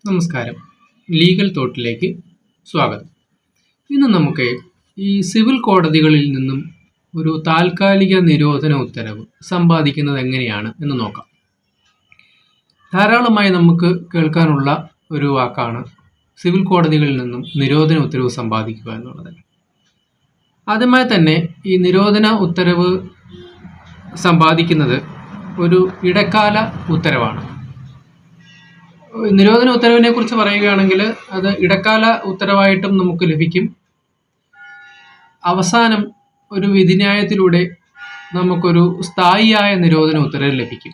നമസ്കാരം. ലീഗൽ തോട്ടിലേക്ക് സ്വാഗതം. ഇന്ന് നമുക്ക് ഈ സിവിൽ കോടതികളിൽ നിന്നും ഒരു താൽക്കാലിക നിരോധന ഉത്തരവ് സമ്പാദിക്കുന്നത് എങ്ങനെയാണ് എന്ന് നോക്കാം. ധാരാളമായി നമുക്ക് കേൾക്കാനുള്ള ഒരു വാക്കാണ് സിവിൽ കോടതികളിൽ നിന്നും നിരോധന ഉത്തരവ് സമ്പാദിക്കുക എന്നുള്ളത്. ആദ്യമായി തന്നെ ഈ നിരോധന ഉത്തരവ് സമ്പാദിക്കുന്നത് ഒരു ഇടക്കാല ഉത്തരവാണ്. നിരോധന ഉത്തരവിനെ കുറിച്ച് പറയുകയാണെങ്കിൽ അത് ഇടക്കാല ഉത്തരവായിട്ടും നമുക്ക് ലഭിക്കും. അവസാനം ഒരു വിധിന്യായത്തിലൂടെ നമുക്കൊരു സ്ഥായിയായ നിരോധന ഉത്തരവ് ലഭിക്കും.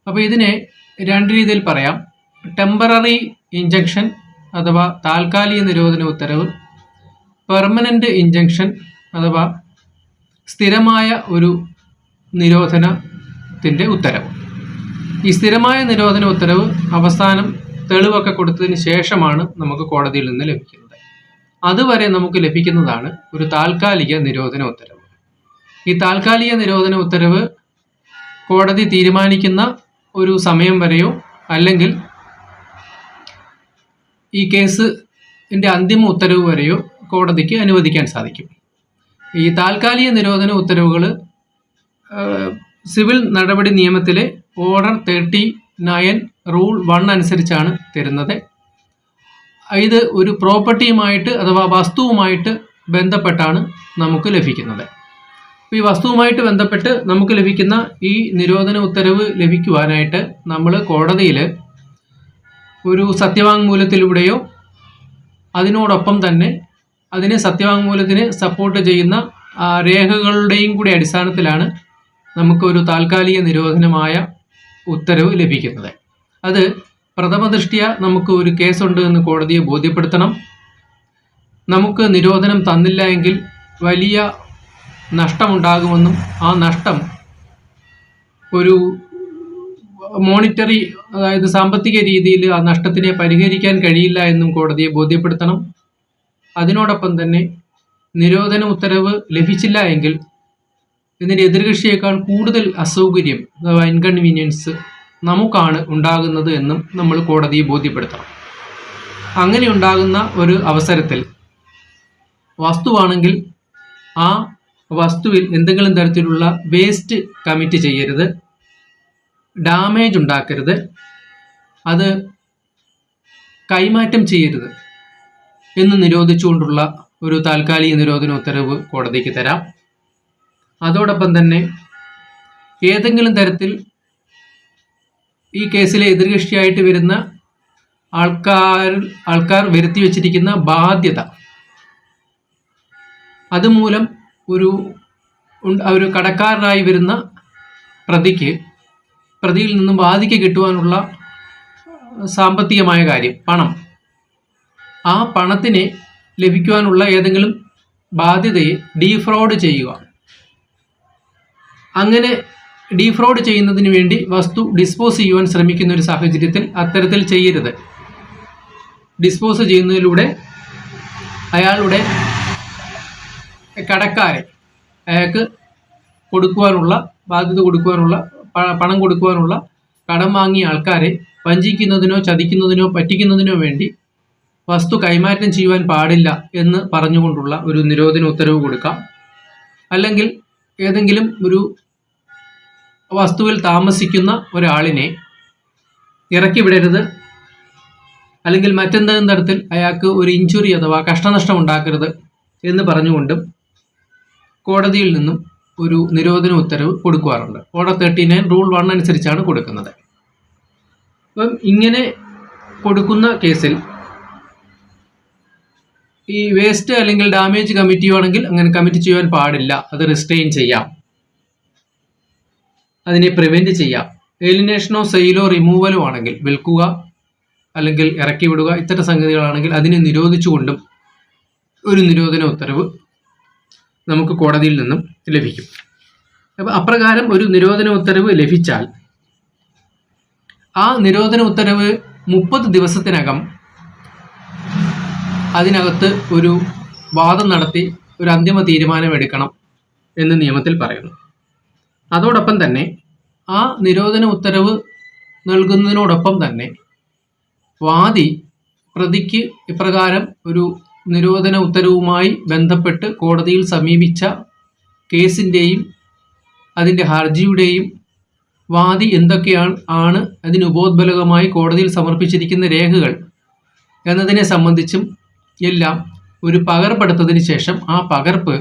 അപ്പോൾ ഇതിനെ രണ്ട് രീതിയിൽ പറയാം. ടെമ്പററി ഇഞ്ചക്ഷൻ അഥവാ താൽക്കാലിക നിരോധന ഉത്തരവ്, പെർമനൻ്റ് ഇഞ്ചക്ഷൻ അഥവാ സ്ഥിരമായ ഒരു നിരോധനത്തിൻ്റെ ഉത്തരവ്. ഈ സ്ഥിരമായ നിരോധന ഉത്തരവ് അവസാനം തെളിവൊക്കെ കൊടുത്തതിന് ശേഷമാണ് നമുക്ക് കോടതിയിൽ നിന്ന് ലഭിക്കുന്നത്. അതുവരെ നമുക്ക് ലഭിക്കുന്നതാണ് ഒരു താൽക്കാലിക നിരോധന ഉത്തരവ്. ഈ താൽക്കാലിക നിരോധന ഉത്തരവ് കോടതി തീരുമാനിക്കുന്ന ഒരു സമയം വരെയോ അല്ലെങ്കിൽ ഈ കേസിൻ്റെ അന്തിമ ഉത്തരവ് വരെയോ കോടതിക്ക് അനുവദിക്കാൻ സാധിക്കും. ഈ താൽക്കാലിക നിരോധന ഉത്തരവുകൾ സിവിൽ നടപടി നിയമത്തിലെ ഓർഡർ 39 റൂൾ 1 അനുസരിച്ചാണ് തരുന്നത്. ഇത് ഒരു പ്രോപ്പർട്ടിയുമായിട്ട് അഥവാ വസ്തുവുമായിട്ട് ബന്ധപ്പെട്ടാണ് നമുക്ക് ലഭിക്കുന്നത്. ഈ വസ്തുവുമായിട്ട് ബന്ധപ്പെട്ട് നമുക്ക് ലഭിക്കുന്ന ഈ നിരോധന ഉത്തരവ് ലഭിക്കുവാനായിട്ട് നമ്മൾ കോടതിയിൽ ഒരു സത്യവാങ്മൂലത്തിലൂടെയോ അതിനോടൊപ്പം തന്നെ അതിനെ സത്യവാങ്മൂലത്തിന് സപ്പോർട്ട് ചെയ്യുന്ന രേഖകളുടെയും കൂടി അടിസ്ഥാനത്തിലാണ് നമുക്കൊരു താൽക്കാലിക നിരോധനമായ ഉത്തരവ് ലഭിക്കുന്നത്. അത് പ്രഥമ ദൃഷ്ട്യാ നമുക്ക് ഒരു കേസുണ്ട് എന്ന് കോടതിയെ ബോധ്യപ്പെടുത്തണം. നമുക്ക് നിരോധനം തന്നില്ല എങ്കിൽ വലിയ നഷ്ടമുണ്ടാകുമെന്നും ആ നഷ്ടം ഒരു മോണിറ്ററി അതായത് സാമ്പത്തിക രീതിയിൽ ആ നഷ്ടത്തിനെ പരിഹരിക്കാൻ കഴിയില്ല എന്നും കോടതിയെ ബോധ്യപ്പെടുത്തണം. അതിനോടൊപ്പം തന്നെ നിരോധന ഉത്തരവ് ലഭിച്ചില്ല എങ്കിൽ ഇതിൻ്റെ എതിർകക്ഷിയേക്കാൾ കൂടുതൽ അസൗകര്യം അഥവാ ഇൻകൺവീനിയൻസ് നമുക്കാണ് ഉണ്ടാകുന്നത് എന്നും നമ്മൾ കോടതിയെ ബോധ്യപ്പെടുത്തണം. അങ്ങനെ ഉണ്ടാകുന്ന ഒരു അവസരത്തിൽ വസ്തുവാണെങ്കിൽ ആ വസ്തുവിൽ എന്തെങ്കിലും തരത്തിലുള്ള വേസ്റ്റ് കമ്മിറ്റ് ചെയ്യരുത്, ഡാമേജ് ഉണ്ടാക്കരുത്, അത് കൈമാറ്റം ചെയ്യരുത് എന്ന് നിരോധിച്ചുകൊണ്ടുള്ള ഒരു താൽക്കാലിക നിരോധന ഉത്തരവ് കോടതിക്ക് തരാം. അതോടൊപ്പം തന്നെ ഏതെങ്കിലും ഈ കേസിലെ എതിർകക്ഷിയായിട്ട് വരുന്ന ആൾക്കാർ വരുത്തി വച്ചിരിക്കുന്ന ബാധ്യത അതുമൂലം ഒരു കടക്കാരനായി വരുന്ന പ്രതിയിൽ നിന്നും ബാധ്യത കിട്ടുവാനുള്ള സാമ്പത്തികമായ കാര്യം പണം, ആ പണത്തിനെ ലഭിക്കുവാനുള്ള ഏതെങ്കിലും ബാധ്യതയെ ഡീഫ്രോഡ് ചെയ്യുക. അങ്ങനെ ഡീഫ്രോഡ് ചെയ്യുന്നതിന് വേണ്ടി വസ്തു ഡിസ്പോസ് ചെയ്യുവാൻ ശ്രമിക്കുന്ന ഒരു സാഹചര്യത്തിൽ അത്തരത്തിൽ ചെയ്യരുത്. ഡിസ്പോസ് ചെയ്യുന്നതിലൂടെ അയാളുടെ കടക്കാരെ അയാൾക്ക് കൊടുക്കുവാനുള്ള ബാധ്യത കൊടുക്കുവാനുള്ള പണം കൊടുക്കുവാനുള്ള കടം വാങ്ങിയ ആൾക്കാരെ വഞ്ചിക്കുന്നതിനോ ചതിക്കുന്നതിനോ പറ്റിക്കുന്നതിനോ വേണ്ടി വസ്തു കൈമാറ്റം ചെയ്യുവാൻ പാടില്ല എന്ന് പറഞ്ഞുകൊണ്ടുള്ള ഒരു നിരോധന ഉത്തരവ് കൊടുക്കാം. അല്ലെങ്കിൽ ഏതെങ്കിലും ഒരു വസ്തുവിൽ താമസിക്കുന്ന ഒരാളിനെ ഇറക്കി വിടരുത്, അല്ലെങ്കിൽ മറ്റെന്തെങ്കിലും തരത്തിൽ അയാൾക്ക് ഒരു ഇഞ്ചുറി അഥവാ കഷ്ടനഷ്ടം ഉണ്ടാക്കരുത് എന്ന് പറഞ്ഞുകൊണ്ടും കോടതിയിൽ നിന്നും ഒരു നിരോധന ഉത്തരവ് കൊടുക്കാറുണ്ട്. ഓർഡർ 39 റൂൾ 1 അനുസരിച്ചാണ് കൊടുക്കുന്നത്. അപ്പം ഇങ്ങനെ കൊടുക്കുന്ന കേസിൽ ഈ വേസ്റ്റ് അല്ലെങ്കിൽ ഡാമേജ് കമ്മിറ്റ് ചെയ്യുവാണെങ്കിൽ അങ്ങനെ കമ്മിറ്റ് ചെയ്യുവാൻ പാടില്ല. അത് റിസ്ട്രെയിൻ ചെയ്യാം, അതിനെ പ്രിവെൻറ്റ് ചെയ്യാം. ഏലിനേഷനോ സെയിലോ റിമൂവലോ ആണെങ്കിൽ, വിൽക്കുക അല്ലെങ്കിൽ ഇറക്കി വിടുക ഇത്തരം സംഗതികളാണെങ്കിൽ അതിനെ നിരോധിച്ചുകൊണ്ടും ഒരു നിരോധന ഉത്തരവ് നമുക്ക് കോടതിയിൽ നിന്നും ലഭിക്കും. അപ്പോൾ അപ്രകാരം ഒരു നിരോധന ഉത്തരവ് ലഭിച്ചാൽ ആ നിരോധന ഉത്തരവ് 30 ദിവസത്തിനകം അതിനകത്ത് ഒരു വാദം നടത്തി ഒരു അന്തിമ തീരുമാനം എടുക്കണം എന്ന് നിയമത്തിൽ പറയുന്നു. അതോടൊപ്പം തന്നെ ആ നിരോധന ഉത്തരവ് നൽകുന്നതിനോടൊപ്പം തന്നെ വാദി പ്രതിക്ക് ഇപ്രകാരം ഒരു നിരോധന ഉത്തരവുമായി ബന്ധപ്പെട്ട് കോടതിയിൽ സമീപിച്ച കേസിൻ്റെയും അതിൻ്റെ ഹർജിയുടെയും വാദി എന്തൊക്കെയാണ് അതിന് ഉപോദ്ബലകമായി കോടതിയിൽ സമർപ്പിച്ചിരിക്കുന്ന രേഖകൾ എന്നതിനെ സംബന്ധിച്ചും എല്ലാം ഒരു പകർപ്പെടുത്തതിന് ശേഷം ആ പകർപ്പ്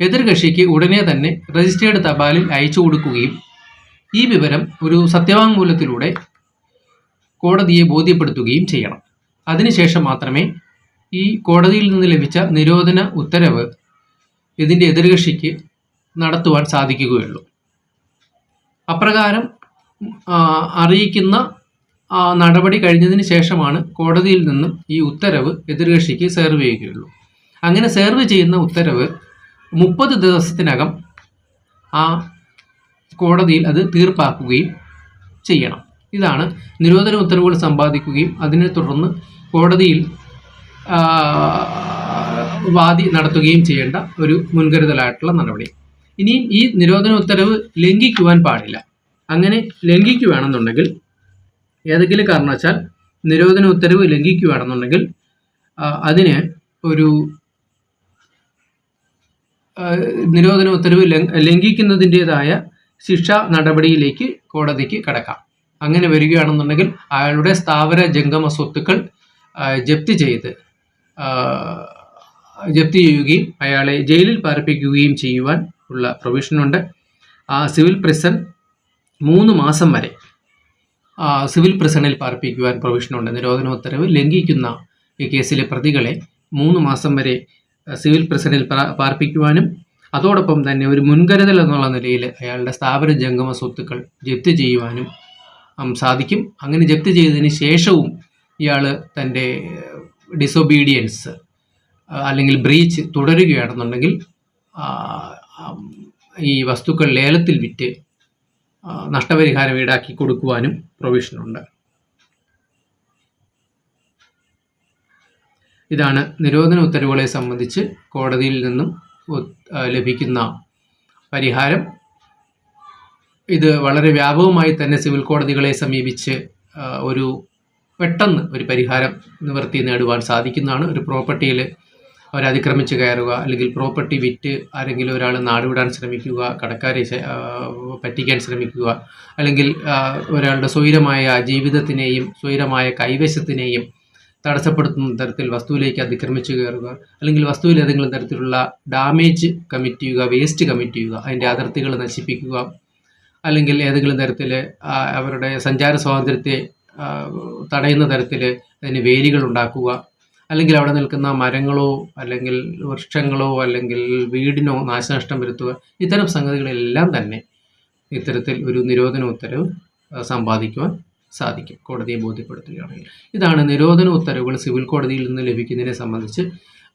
എതിർകക്ഷിക്ക് ഉടനെ തന്നെ രജിസ്റ്റേർഡ് തപാലിൽ അയച്ചു കൊടുക്കുകയും ഈ വിവരം ഒരു സത്യവാങ്മൂലത്തിലൂടെ കോടതിയെ ബോധ്യപ്പെടുത്തുകയും ചെയ്യണം. അതിനുശേഷം മാത്രമേ ഈ കോടതിയിൽ നിന്ന് ലഭിച്ച നിരോധന ഉത്തരവ് ഇതിൻ്റെ എതിർകക്ഷിക്ക് നടത്തുവാൻ സാധിക്കുകയുള്ളൂ. അപ്രകാരം അറിയിക്കുന്ന നടപടി കഴിഞ്ഞതിന് ശേഷമാണ് കോടതിയിൽ നിന്നും ഈ ഉത്തരവ് എതിർകക്ഷിക്ക് സെർവ് ചെയ്യുകയുള്ളൂ. അങ്ങനെ സെർവ് ചെയ്യുന്ന ഉത്തരവ് 30 ദിവസത്തിനകം ആ കോടതിയിൽ അത് തീർപ്പാക്കുകയും ചെയ്യണം. ഇതാണ് നിരോധന ഉത്തരവുകൾ സമ്പാദിക്കുകയും അതിനെ തുടർന്ന് കോടതിയിൽ വാദി നടത്തുകയും ചെയ്യേണ്ട ഒരു മുൻകരുതലായിട്ടുള്ള നടപടി. ഇനിയും ഈ നിരോധന ഉത്തരവ് ലംഘിക്കുവാൻ പാടില്ല. അങ്ങനെ ലംഘിക്കുകയാണെന്നുണ്ടെങ്കിൽ, ഏതെങ്കിലും കാരണവശാൽ നിരോധന ഉത്തരവ് ലംഘിക്കുകയാണെന്നുണ്ടെങ്കിൽ അതിന് ഒരു നിരോധന ഉത്തരവ് ലംഘിക്കുന്നതിൻ്റെതായ ശിക്ഷാ നടപടിയിലേക്ക് കോടതിക്ക് കടക്കാം. അങ്ങനെ വരികയാണെന്നുണ്ടെങ്കിൽ അയാളുടെ സ്ഥാവര ജംഗമ സ്വത്തുക്കൾ ജപ്തി ചെയ്യുകയും അയാളെ ജയിലിൽ പാർപ്പിക്കുകയും ചെയ്യുവാൻ ഉള്ള പ്രൊവിഷനുണ്ട്. സിവിൽ പ്രിസൺ 3 മാസം വരെ സിവിൽ പ്രിസണിൽ പാർപ്പിക്കുവാൻ പ്രൊവിഷനുണ്ട്. നിരോധന ഉത്തരവ് ലംഘിക്കുന്ന ഈ കേസിലെ പ്രതികളെ 3 മാസം വരെ സിവിൽ പ്രിസണിൽ പാർപ്പിക്കുവാനും അതോടൊപ്പം തന്നെ ഒരു മുൻകരുതൽ എന്നുള്ള നിലയിൽ അയാളുടെ സ്ഥാപന ജംഗമ സ്വത്തുക്കൾ ജപ്തി ചെയ്യുവാനും സാധിക്കും. അങ്ങനെ ജപ്തി ചെയ്തതിന് ശേഷവും ഇയാൾ തൻ്റെ ഡിസൊബീഡിയൻസ് അല്ലെങ്കിൽ ബ്രീച്ച് തുടരുകയാണെന്നുണ്ടെങ്കിൽ ഈ വസ്തുക്കൾ ലേലത്തിൽ വിറ്റ് നഷ്ടപരിഹാരം ഈടാക്കി കൊടുക്കുവാനും പ്രൊവിഷനുണ്ട്. ഇതാണ് നിരോധന ഉത്തരവുകളെ സംബന്ധിച്ച് കോടതിയിൽ നിന്നും ലഭിക്കുന്ന പരിഹാരം. ഇത് വളരെ വ്യാപകമായി തന്നെ സിവിൽ കോടതികളെ സമീപിച്ച് പെട്ടെന്ന് ഒരു പരിഹാരം നിവൃത്തി നേടുവാൻ സാധിക്കുന്നതാണ്. ഒരു പ്രോപ്പർട്ടിയിൽ അവരതിക്രമിച്ച് കയറുക, അല്ലെങ്കിൽ പ്രോപ്പർട്ടി വിറ്റ് ആരെങ്കിലും ഒരാൾ നാടുവിടാൻ ശ്രമിക്കുക, കടക്കാരെ പറ്റിക്കാൻ ശ്രമിക്കുക, അല്ലെങ്കിൽ ഒരാളുടെ സ്വൈരമായ ജീവിതത്തിനെയും സ്വൈരമായ കൈവശത്തിനെയും തടസ്സപ്പെടുത്തുന്ന തരത്തിൽ വസ്തുവിലേക്ക് അതിക്രമിച്ച് കയറുക, അല്ലെങ്കിൽ വസ്തുവിൽ ഏതെങ്കിലും തരത്തിലുള്ള ഡാമേജ് കമ്മിറ്റ് ചെയ്യുക, വേസ്റ്റ് കമ്മിറ്റ് ചെയ്യുക, അതിൻ്റെ അതിർത്തികൾ നശിപ്പിക്കുക, അല്ലെങ്കിൽ ഏതെങ്കിലും തരത്തിൽ അവരുടെ സഞ്ചാര സ്വാതന്ത്ര്യത്തെ തടയുന്ന തരത്തിൽ അതിന് വേലികൾ ഉണ്ടാക്കുക, അല്ലെങ്കിൽ അവിടെ നിൽക്കുന്ന മരങ്ങളോ അല്ലെങ്കിൽ വൃക്ഷങ്ങളോ അല്ലെങ്കിൽ വീടിനോ നാശനഷ്ടം വരുത്തുക, ഇത്തരം സംഗതികളെല്ലാം തന്നെ ഇത്തരത്തിൽ ഒരു നിരോധന ഉത്തരവ് സമ്പാദിക്കുവാൻ സാധിക്കും കോടതിയെ ബോധ്യപ്പെടുത്തുകയാണെങ്കിൽ. ഇതാണ് നിരോധന ഉത്തരവുകൾ സിവിൽ കോടതിയിൽ നിന്ന് ലഭിക്കുന്നതിനെ സംബന്ധിച്ച്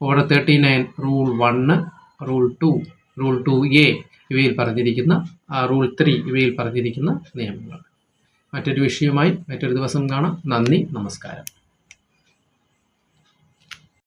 order 39 rule 1, rule 2, rule 2A ഇവയിൽ പറഞ്ഞിരിക്കുന്ന, റൂൾ 3 ഇവയിൽ പറഞ്ഞിരിക്കുന്ന നിയമങ്ങൾ. മറ്റൊരു വിഷയവുമായി മറ്റൊരു ദിവസം കാണാം. നന്ദി, നമസ്കാരം.